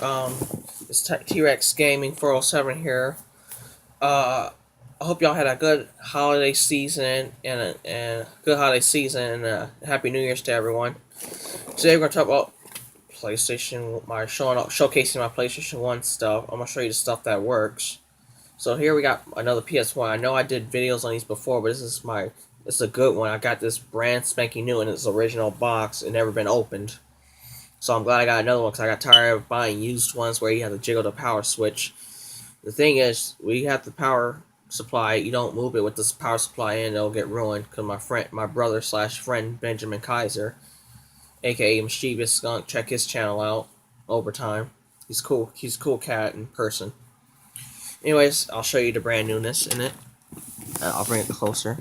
It's T-Rex Gaming 407 here. I hope y'all had a good holiday season and good holiday season and Happy New Year's to everyone. Today we're gonna talk about PlayStation, showcasing my PlayStation 1 stuff. I'm gonna show you the stuff that works. So here we got another PS1. I know I did videos on these before, but this is a good one. I got this brand spanking new in its original box and never been opened. So I'm glad I got another one because I got tired of buying used ones where you have to jiggle the power switch. The thing is, we have the power supply. You don't move it with this power supply in, it'll get ruined. Because my brother slash friend Benjamin Kaiser, aka Mischievous Skunk, check his channel out. Overtime. He's cool. He's a cool cat in person. Anyways, I'll show you the brand newness in it. I'll bring it closer.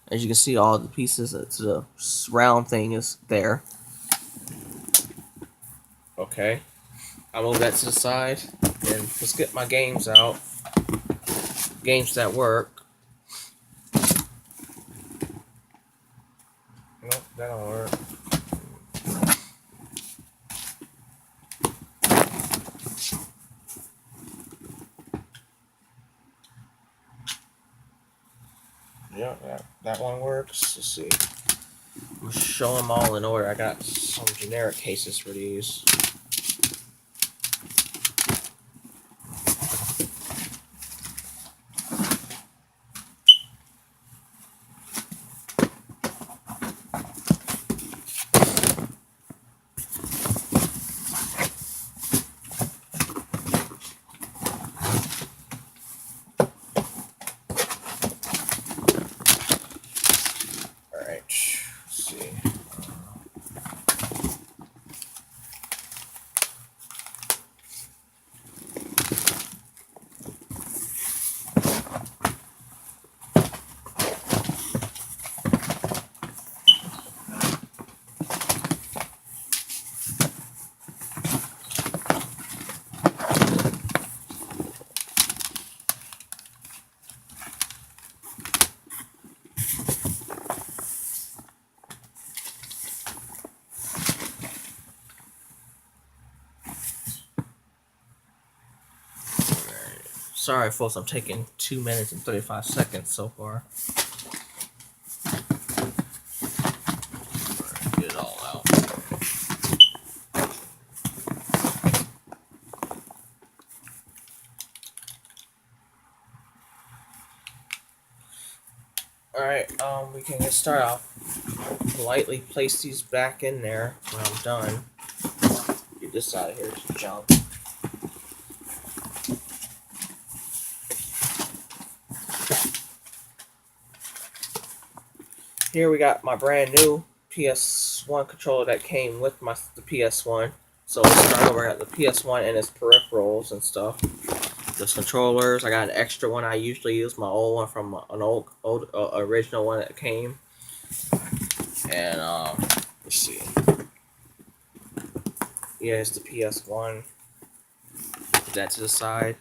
As you can see, all the pieces to the round thing is there. Okay. I'll move that to the side, and let's get my games out. Games that work. Nope, that don't work. Yeah, that one works. Let's see. I'm gonna show them all in order. I got some generic cases for these. Alright, let's see. Sorry, folks, I'm taking 2 minutes and 35 seconds so far. Get it all out. Alright, we can get started. I'll lightly place these back in there when I'm done. Get this out of here, some junk. Here we got my brand new PS1 controller that came with the PS1. So let's start over at the PS1 and its peripherals and stuff. Those controllers, I got an extra one. I usually use my old one from an old original one that came. And let's see. Yeah, it's the PS1. Put that to the side.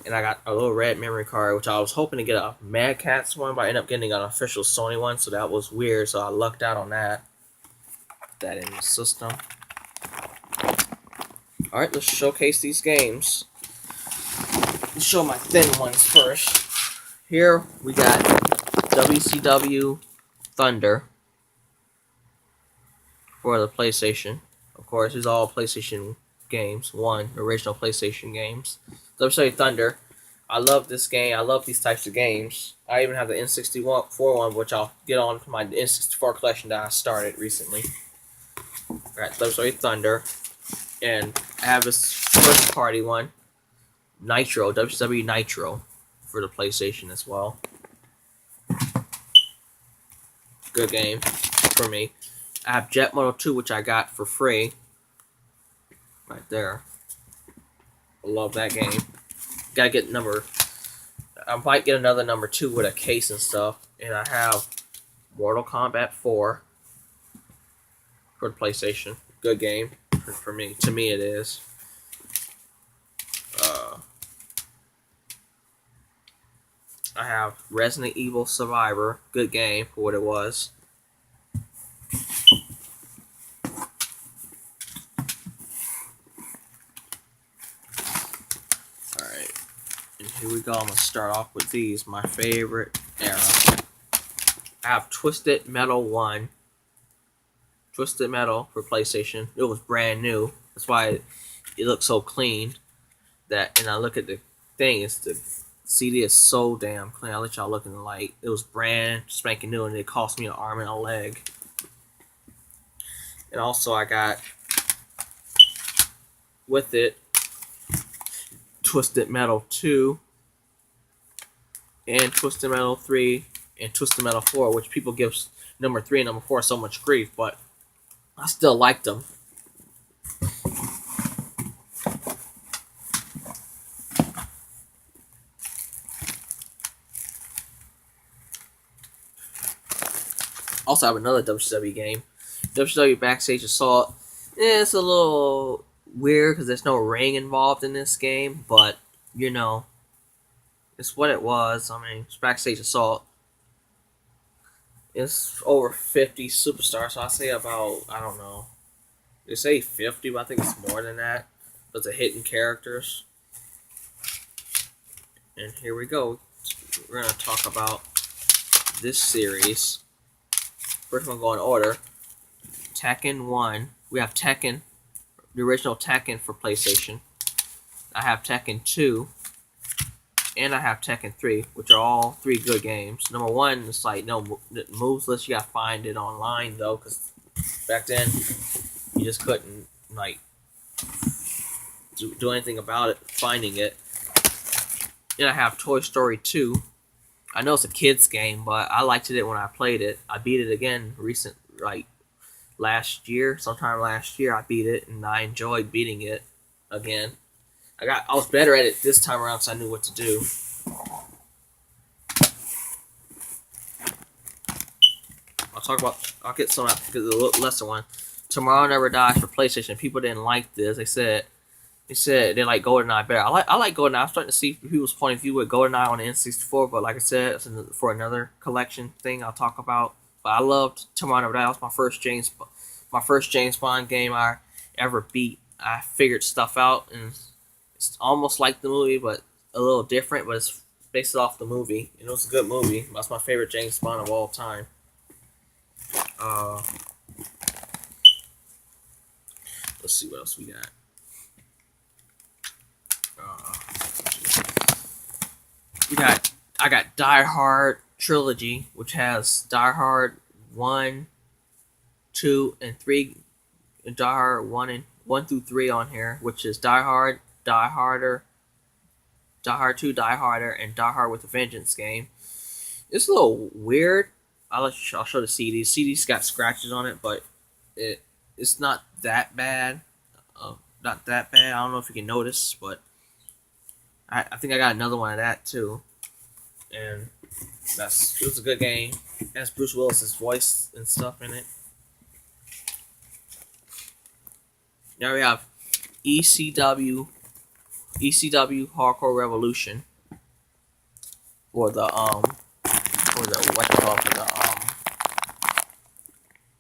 And I got a little red memory card, which I was hoping to get a Mad Catz one, but I ended up getting an official Sony one, so that was weird, so I lucked out on that. Put that in the system. Alright, let's showcase these games. Let's show my thin ones first. Here we got WCW Thunder for the PlayStation. Of course, these are all PlayStation games. Original PlayStation games. WCW Thunder. I love this game. I love these types of games. I even have the N64 one, which I'll get on to my N64 collection that I started recently. Alright, WCW Thunder. And I have this first party one. Nitro, WCW Nitro. For the PlayStation as well. Good game for me. I have Jet Moto 2, which I got for free. Right there. I love that game. Gotta get I might get another number 2 with a case and stuff. And I have Mortal Kombat 4 for the PlayStation. Good game for me. To me, it is. I have Resident Evil Survivor. Good game for what it was. And here we go. I'm gonna start off with these. My favorite era. I have Twisted Metal 1. Twisted Metal for PlayStation. It was brand new. That's why it looks so clean. That, and I look at the thing. It's the CD is so damn clean. I'll let y'all look in the light. It was brand spanking new, and it cost me an arm and a leg. And also, I got with it Twisted Metal 2 and Twisted Metal 3 and Twisted Metal 4, which people give number 3 and number 4 so much grief, but I still liked them. Also, I have another WCW game, WCW Backstage Assault. It's a little weird because there's no ring involved in this game, but you know, it's what it was. I mean, it's Backstage Assault. It's over 50 superstars, so I say about, I don't know. They say 50, but I think it's more than that. But the hidden characters. And here we go. We're going to talk about this series. First, we're going to go in order. Tekken 1. We have Tekken, the original Tekken for PlayStation. I have Tekken 2. And I have Tekken 3, which are all 3 good games. Number 1 is like no moves list. You gotta find it online though, because back then you just couldn't like do anything about it. Finding it. And I have Toy Story 2. I know it's a kids game, but I liked it when I played it. I beat it again last year, sometime last year. I beat it and I enjoyed beating it again. I was better at it this time around, so I knew what to do. I'll get some out because the lesser one. Tomorrow Never Dies for PlayStation. People didn't like this. They said they like GoldenEye better. I like GoldenEye. I'm starting to see people's point of view with GoldenEye on the N64, but like I said, it's for another collection thing I'll talk about. But I loved Tomorrow Never Dies. That was my first James Bond game I ever beat. I figured stuff out, and it's almost like the movie, but a little different. But it's based off the movie. And it was a good movie. That's my favorite James Bond of all time. Let's see what else we got. I got Die Hard Trilogy, which has Die Hard 1, 2, and 3, and Die Hard 1 through 3 on here, which is Die Hard, Die Harder, Die Hard 2, Die Harder, and Die Hard with a Vengeance game. It's a little weird. I'll show the CD. CD's got scratches on it, but it's not that bad. Not that bad. I don't know if you can notice, but I think I got another one of that too. And it was a good game. It has Bruce Willis's voice and stuff in it. Now we have ECW Hardcore Revolution for the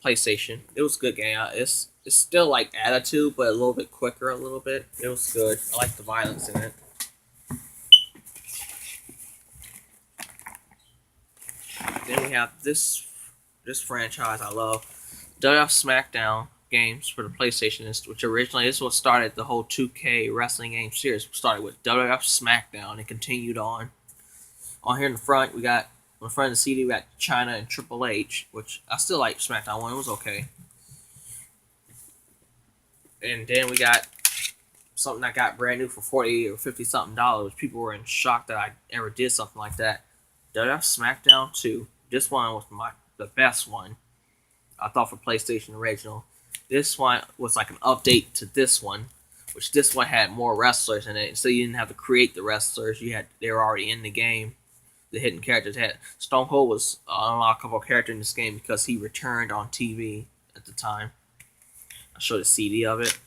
PlayStation. It was a good game. It's still like Attitude, but a little bit quicker. A little bit. It was good. I like the violence in it. Then we have this franchise I love, WWF SmackDown games for the PlayStation, which originally this was started the whole 2K wrestling game series. Started with WWF SmackDown and continued on. On here in the front, we got on the front of the CD we got China and Triple H, which I still like SmackDown 1. It was okay. And then we got something I got brand new for $40 or $50 something. People were in shock that I ever did something like that. WWF SmackDown 2. This one was the best one, I thought, for PlayStation original. This one was like an update to this one, which this one had more wrestlers in it. So you didn't have to create the wrestlers. They were already in the game. The hidden characters had Stone Cold was an unlockable character in this game because he returned on TV at the time. I'll show the CD of it.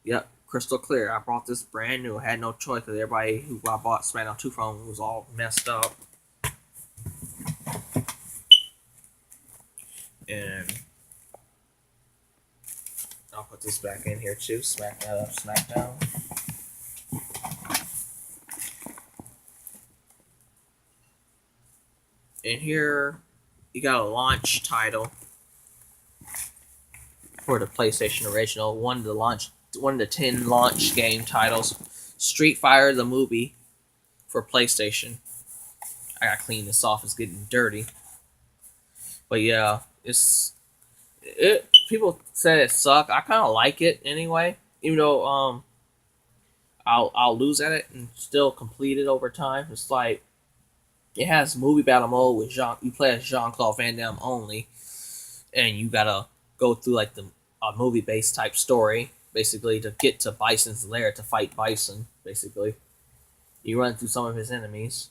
Yep, crystal clear. I bought this brand new. I had no choice because everybody who I bought SmackDown 2 from was all messed up. And I'll put this back in here too. Smack that up, SmackDown. And here you got a launch title for the PlayStation Original. One of the 10 launch game titles. Street Fighter the movie for PlayStation. I gotta clean this off. It's getting dirty. But yeah, it. People say it suck. I kind of like it anyway. Even though I'll lose at it and still complete it over time. It's like it has movie battle mode with Jean. You play as Jean-Claude Van Damme only, and you gotta go through like the movie based type story basically to get to Bison's lair to fight Bison. Basically, you run through some of his enemies.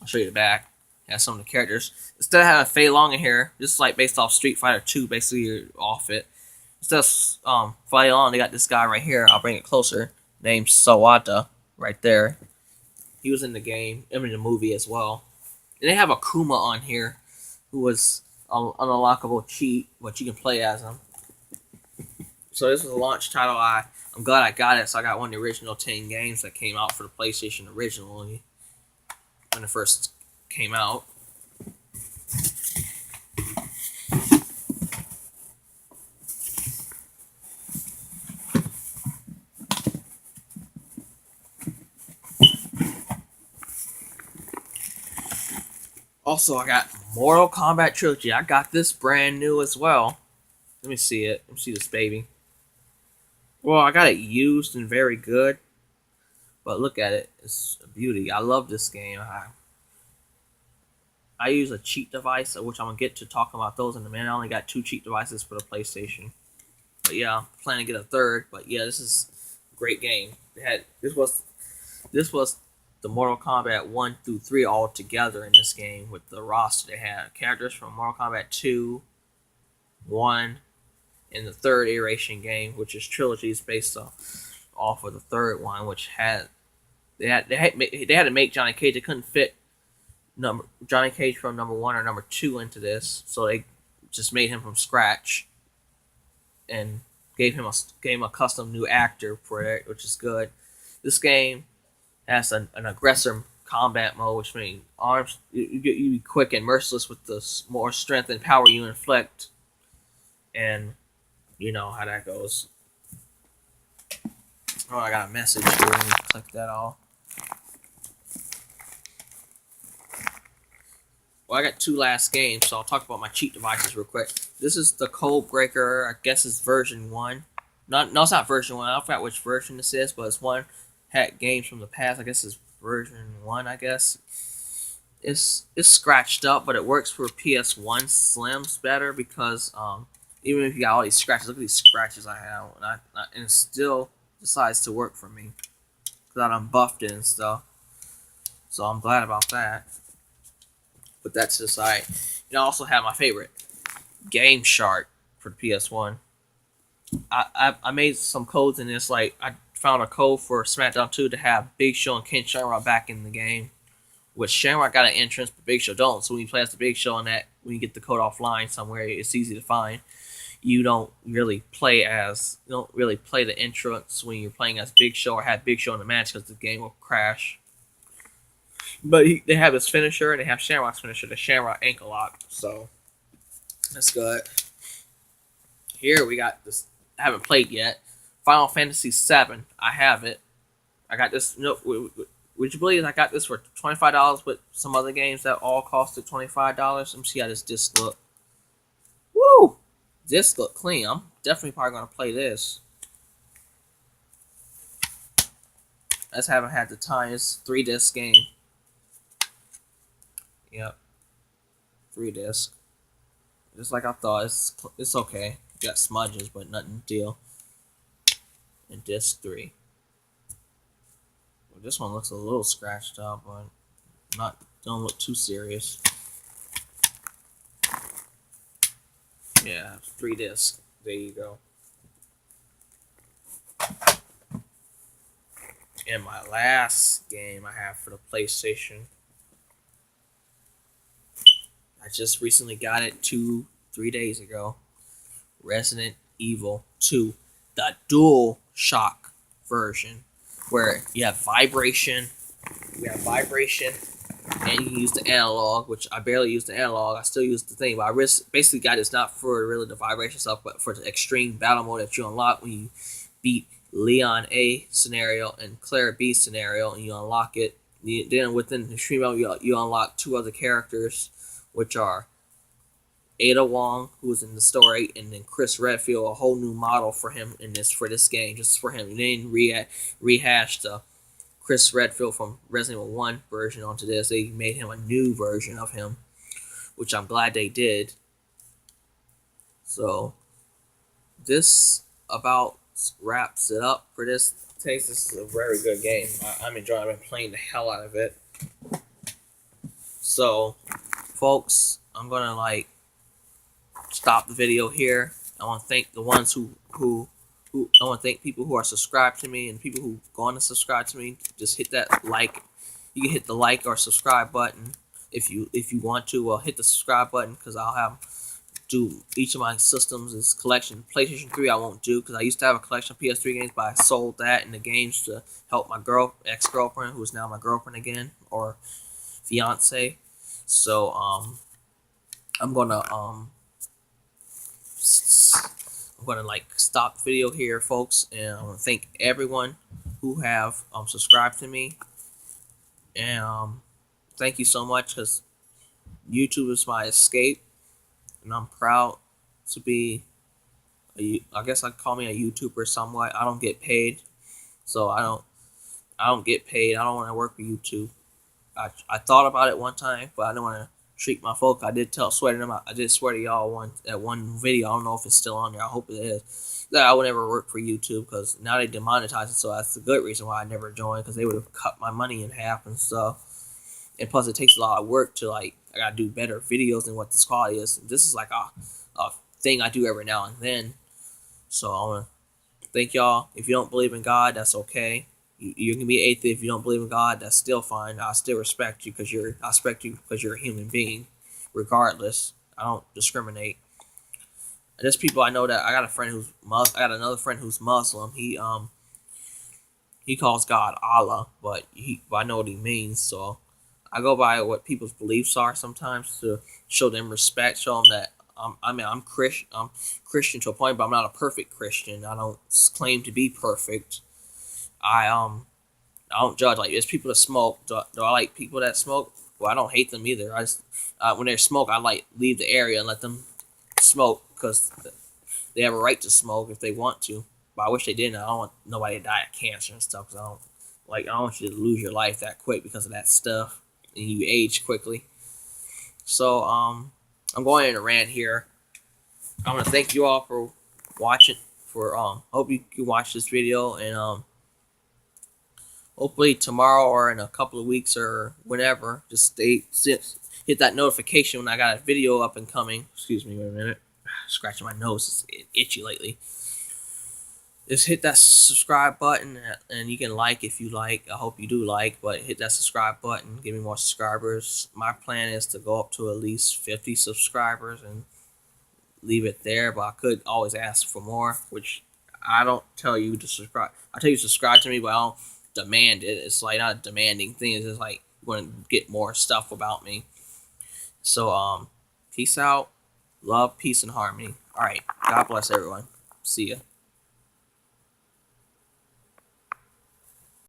I'll show you the back. Has some of the characters. Instead of having Fei Long in here, this is like based off Street Fighter 2. Basically, you're off it. Instead of Fei Long, they got this guy right here. I'll bring it closer. Named Sawada, right there. He was in the game, in the movie as well. And they have Akuma on here, who was an unlockable cheat, but you can play as him. So this was a launch title. I'm glad I got it. So I got one of the original 10 games that came out for the PlayStation originally when it first came out. Also, I got Mortal Kombat Trilogy. I got this brand new as well. Let me see it. Let me see this baby. Well, I got it used and very good. But look at it. It's a beauty. I love this game. I use a cheat device, which I'm going to get to talking about those in a minute. I only got 2 cheat devices for the PlayStation. But yeah, I'm planning to get a third. But yeah, this is a great game. This was the Mortal Kombat 1 through 3 all together in this game with the roster they had. Characters from Mortal Kombat 2, 1, and the third iteration game, which is trilogies based off of the third one, which they had to make Johnny Cage. They couldn't fit Johnny Cage from number 1 or number 2 into this, so they just made him from scratch and gave him a custom new actor for it, which is good. This game has an aggressor combat mode, which means arms you be quick and merciless with the more strength and power you inflict, and you know how that goes. Oh, I got a message here. Let me click that off. Well, I got 2 last games, so I'll talk about my cheat devices real quick. This is the Code Breaker. I guess it's version 1. No, it's not version 1. I don't forget which version this is, but it's one had games from the past. I guess it's version 1. I guess it's scratched up, but it works for PS1 Slims better because even if you got all these scratches, look at these scratches I have, and it still decides to work for me because I'm buffed it and stuff. So I'm glad about that. But that's the side. And I also have my favorite, Game Shark for the PS1. I made some codes in this. Like I found a code for SmackDown 2 to have Big Show and Ken Shamrock back in the game. Which Shamrock got an entrance, but Big Show don't. So when you play as the Big Show on that, when you get the code offline somewhere, it's easy to find. You don't really play the entrance when you're playing as Big Show or have Big Show in the match because the game will crash. But they have his finisher and they have Shamrock's finisher, the Shamrock ankle lock. So that's good. Here we got this. I haven't played yet. Final Fantasy VII. I have it. I got this. No, would you believe I got this for $25 with some other games that all costed $25? Let me see how this disc look. Woo! Disc look clean. I'm definitely probably gonna play this. I just haven't had the time. It's 3-disc game. Yep. 3-disc. Just like I thought. It's okay. Got smudges, but nothing deal. And disc 3. Well, this one looks a little scratched up, but don't look too serious. Yeah, 3-disc. There you go. And my last game I have for the PlayStation. I just recently got it 2-3 days ago. Resident Evil 2, the Dual Shock version, where you have vibration, and you can use the analog, which I barely use the analog. I still use the thing, but I basically got it's not for really the vibration stuff, but for the extreme battle mode that you unlock when you beat Leon A scenario and Clara B scenario, and you unlock it. Then within the extreme mode, you unlock two other characters, which are Ada Wong, who's in the story, and then Chris Redfield, a whole new model for him in this game, just for him. And then rehash the Chris Redfield from Resident Evil 1 version onto this. They made him a new version of him, which I'm glad they did. So this about wraps it up for this taste. This is a very good game. I'm enjoying it. I've been playing the hell out of it. So, folks, I'm gonna stop the video here. I want to thank the ones who I want to thank people who are subscribed to me and people who going to subscribe to me. Just hit that like. You can hit the like or subscribe button if you want to. Well, hit the subscribe button because I'll have do each of my systems is collection. PlayStation 3 I won't do because I used to have a collection of PS3 games, but I sold that and the games to help my ex-girlfriend, who is now my girlfriend again, or fiance. So I'm gonna stop the video here, folks, and I want to thank everyone who have subscribed to me, and thank you so much because YouTube is my escape, and I'm proud to be I guess I'd call me a YouTuber somewhat. I don't get paid, so I don't get paid. I don't want to work for YouTube. I thought about it one time, but I didn't want to treat my folk. I did swear to them. I did swear to y'all at one video. I don't know if it's still on there. I hope it is. That I would never work for YouTube because now they demonetize it. So that's a good reason why I never joined, because they would have cut my money in half and stuff. And plus, it takes a lot of work to I gotta do better videos than what this quality is. This is like a thing I do every now and then. So I want to thank y'all. If you don't believe in God, that's okay. You can be atheist if you don't believe in God. That's still fine. I still respect you because you're a human being, regardless. I don't discriminate. There's people I know that I got a friend who's I got another friend who's Muslim. He calls God Allah, but I know what he means. So I go by what people's beliefs are sometimes to show them respect, show them that I'm Christian to a point, but I'm not a perfect Christian. I don't claim to be perfect. I don't judge. Like, there's people that smoke. Do I like people that smoke? Well, I don't hate them either. I just when they smoke, I leave the area and let them smoke because they have a right to smoke if they want to. But I wish they didn't. I don't want nobody to die of cancer and stuff because I don't want you to lose your life that quick because of that stuff, and you age quickly. So I'm going in a rant here. I want to thank you all for watching. Hope you can watch this video, and hopefully tomorrow or in a couple of weeks or whenever, just hit that notification when I got a video up and coming. Excuse me, wait a minute. Scratching my nose, it's itchy lately. Just hit that subscribe button, and you can like if you like. I hope you do like, but hit that subscribe button. Give me more subscribers. My plan is to go up to at least 50 subscribers and leave it there, but I could always ask for more, which I don't tell you to subscribe. I tell you to subscribe to me, but I don't demand it. It's not a demanding thing. It's just you want to get more stuff about me. So peace out, love, peace, and harmony. All right, God bless everyone. See ya.